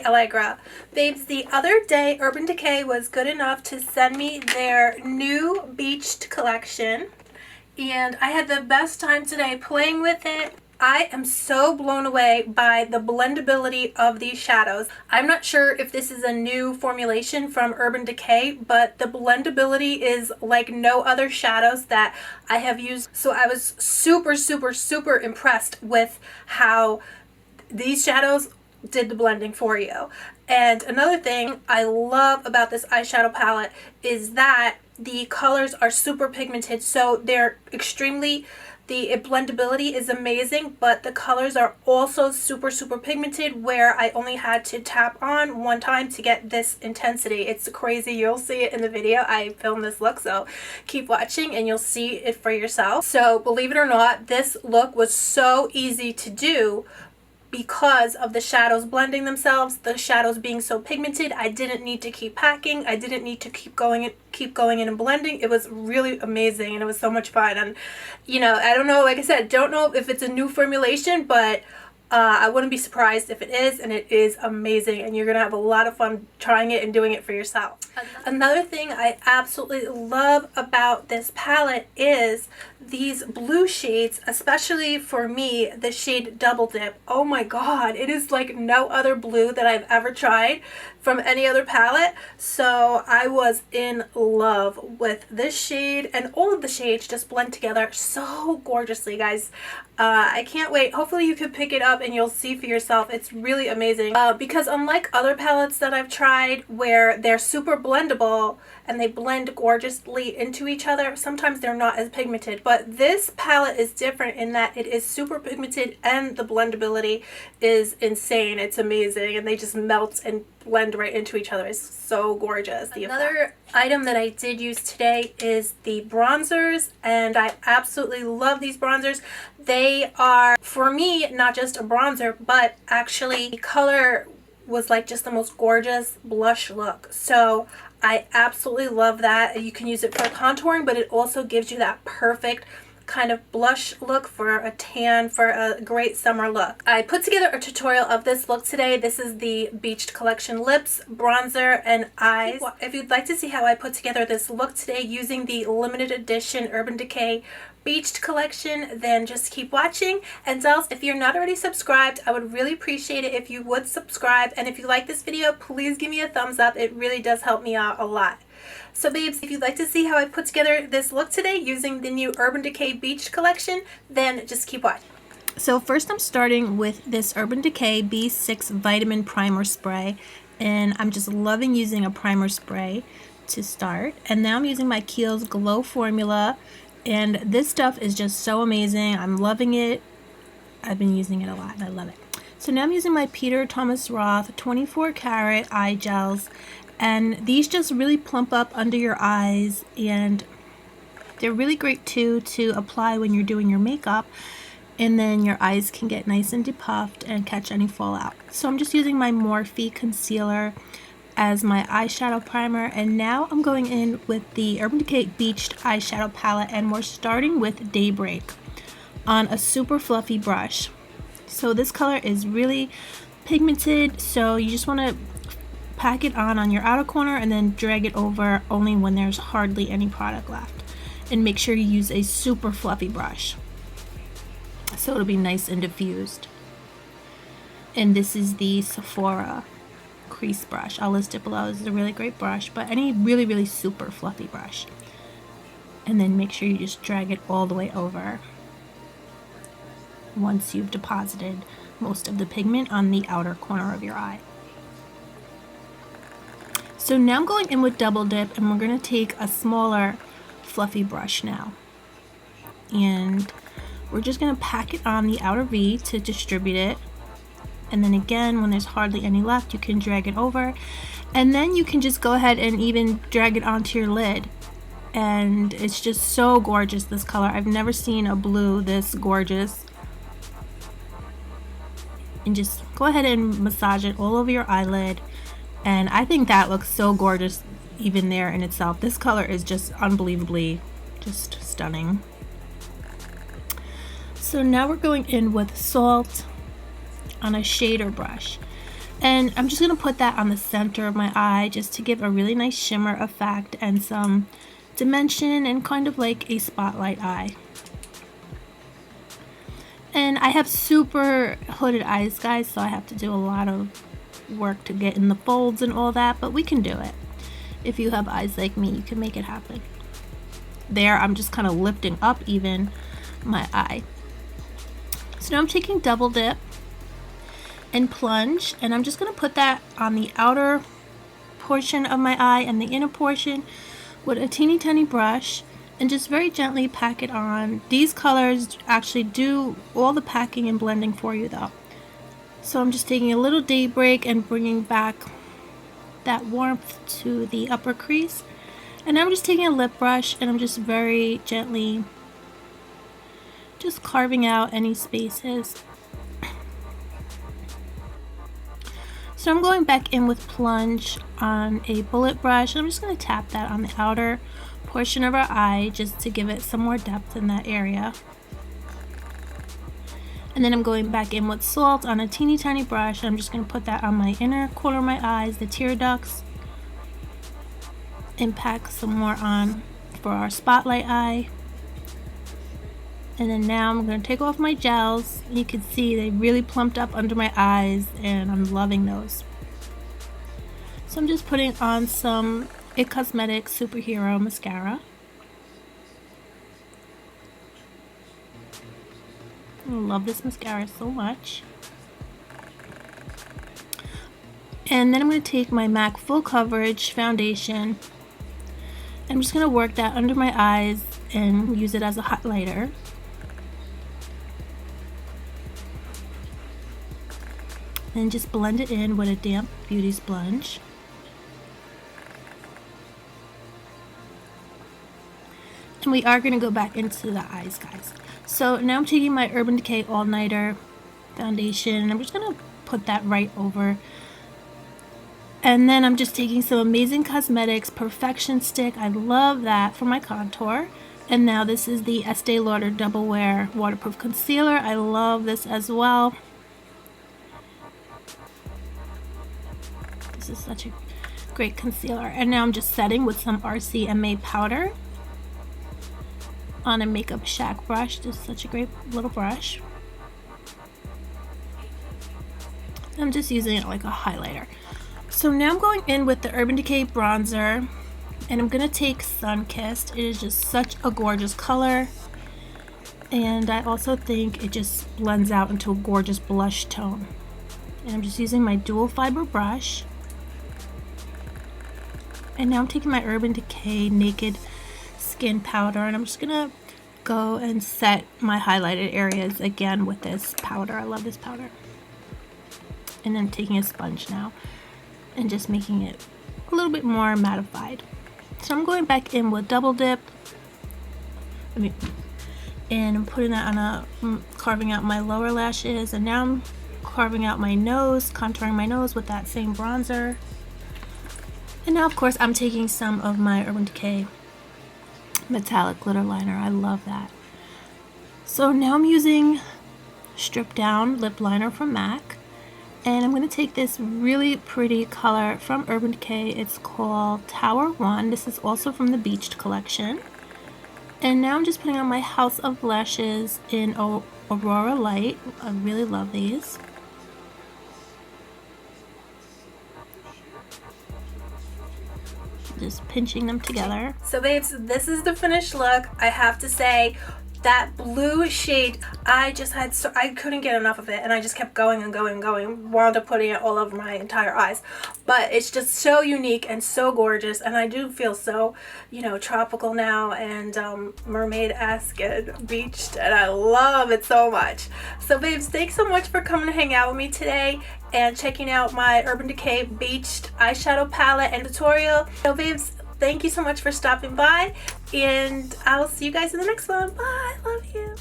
Alegra. Babes, the other day Urban Decay was good enough to send me their new Beached collection, and I had the best time today playing with it. I am so blown away by the blendability of these shadows. I'm not sure if this is a new formulation from Urban Decay, but the blendability is like no other shadows that I have used. So I was super impressed with how these shadows did the blending for you. And another thing I love about this eyeshadow palette is that the colors are super pigmented, so they're extremely, the blendability is amazing, but the colors are also super pigmented, where I only had to tap on one time to get this intensity. It's crazy. You'll see it in the video. I filmed this look, so keep watching and you'll see it for yourself. So believe it or not, this look was so easy to do because of the shadows blending themselves, the shadows being so pigmented. I didn't need to keep packing. I didn't need to keep going in and blending. It was really amazing and it was so much fun. And you know, I don't know, like I said, don't know if it's a new formulation, but I wouldn't be surprised if it is, and it is amazing, and you're gonna have a lot of fun trying it and doing it for yourself. Another thing I absolutely love about this palette is these blue shades, especially for me, the shade Double Dip. Oh my god, it is like no other blue that I've ever tried from any other palette. So I was in love with this shade, and all of the shades just blend together so gorgeously, guys. I can't wait. Hopefully you can pick it up and you'll see for yourself. It's really amazing because unlike other palettes that I've tried where they're super blendable and they blend gorgeously into each other, sometimes they're not as pigmented, but this palette is different in that it is super pigmented and the blendability is insane. It's amazing, and they just melt and blend right into each other. It's so gorgeous. Another item that I did use today is the bronzers, and I absolutely love these bronzers. They are, for me, not just a bronzer, but actually the color was like just the most gorgeous blush look. So I absolutely love that. You can use it for contouring, but it also gives you that perfect kind of blush look for a tan, for a great summer look. I put together a tutorial of this look today. This is the Beached Collection lips, bronzer, and eyes. If you'd like to see how I put together this look today using the limited edition Urban Decay Beached collection, then just keep watching. And else, if you're not already subscribed, I would really appreciate it if you would subscribe. And if you like this video, please give me a thumbs up. It really does help me out a lot. So babes, if you'd like to see how I put together this look today using the new Urban Decay Beached collection, then just keep watching. So first I'm starting with this Urban Decay B6 Vitamin Primer Spray, and I'm just loving using a primer spray to start. And now I'm using my Kiehl's Glow Formula, and this stuff is just so amazing. I'm loving it. I've been using it a lot and I love it. So now I'm using my Peter Thomas Roth 24 karat eye gels, and these just really plump up under your eyes, and they're really great too to apply when you're doing your makeup, and then your eyes can get nice and depuffed and catch any fallout. So I'm just using my Morphe concealer as my eyeshadow primer, and now I'm going in with the Urban Decay Beached eyeshadow palette, and we're starting with Daybreak on a super fluffy brush. So this color is really pigmented, so you just want to pack it on your outer corner and then drag it over only when there's hardly any product left, and make sure you use a super fluffy brush so it'll be nice and diffused. And this is the Sephora Crease brush. I'll list it below. This is a really great brush, but any really super fluffy brush. And then make sure you just drag it all the way over once you've deposited most of the pigment on the outer corner of your eye. So now I'm going in with Double Dip, and we're going to take a smaller fluffy brush now, and we're just going to pack it on the outer V to distribute it. And then again, when there's hardly any left, you can drag it over, and then you can just go ahead and even drag it onto your lid. And it's just so gorgeous, this color. I've never seen a blue this gorgeous. And just go ahead and massage it all over your eyelid, and I think that looks so gorgeous even there in itself. This color is just unbelievably just stunning. So now we're going in with Salt on a shader brush. And I'm just going to put that on the center of my eye just to give a really nice shimmer effect and some dimension and kind of like a spotlight eye. And I have super hooded eyes, guys, so I have to do a lot of work to get in the folds and all that, but we can do it. If you have eyes like me, you can make it happen. There, I'm just kind of lifting up even my eye. So now I'm taking Double Dip and Plunge, and I'm just going to put that on the outer portion of my eye and the inner portion with a teeny tiny brush, and just very gently pack it on. These colors actually do all the packing and blending for you though. So I'm just taking a little daybreak and bringing back that warmth to the upper crease. And now I'm just taking a lip brush and I'm just very gently just carving out any spaces. So I'm going back in with Plunge on a bullet brush. I'm just going to tap that on the outer portion of our eye just to give it some more depth in that area. And then I'm going back in with Salt on a teeny tiny brush. I'm just going to put that on my inner corner of my eyes, the tear ducts, and pack some more on for our spotlight eye. And then now I'm going to take off my gels. You can see they really plumped up under my eyes and I'm loving those. So I'm just putting on some IT Cosmetics Superhero Mascara. I love this mascara so much. And then I'm going to take my MAC Full Coverage Foundation. I'm just going to work that under my eyes and use it as a highlighter. And just blend it in with a damp beauty sponge. And we are going to go back into the eyes, guys. So now I'm taking my Urban Decay All Nighter foundation and I'm just going to put that right over. And then I'm just taking some Amazing Cosmetics Perfection Stick. I love that for my contour. And now this is the Estee Lauder Double Wear Waterproof Concealer. I love this as well. This is such a great concealer. And now I'm just setting with some RCMA Powder on a Makeup Shack brush. This is such a great little brush. I'm just using it like a highlighter. So now I'm going in with the Urban Decay bronzer and I'm going to take Sunkissed. It is just such a gorgeous color and I also think it just blends out into a gorgeous blush tone. And I'm just using my dual fiber brush. And now I'm taking my Urban Decay Naked Skin Powder and I'm just going to go and set my highlighted areas again with this powder. I love this powder. And then taking a sponge now and just making it a little bit more mattified. So I'm going back in with Double Dip. And I'm putting that on carving out my lower lashes, and now I'm carving out my nose, contouring my nose with that same bronzer. And now of course I'm taking some of my Urban Decay metallic glitter liner. I love that. So now I'm using Stripdown lip liner from MAC. And I'm going to take this really pretty color from Urban Decay. It's called Tower 1. This is also from the Beached collection. And now I'm just putting on my House of Lashes in Aurora Light. I really love these. Just pinching them together. So babes, this is the finished look. I have to say, that blue shade, I couldn't get enough of it, and I just kept going and going and going. Wound up putting it all over my entire eyes. But it's just so unique and so gorgeous, and I do feel so, you know, tropical now and mermaid-esque and beached, and I love it so much. So babes, thanks so much for coming to hang out with me today and checking out my Urban Decay Beached eyeshadow palette and tutorial. So babes, thank you so much for stopping by, and I'll see you guys in the next one. Bye. Love you.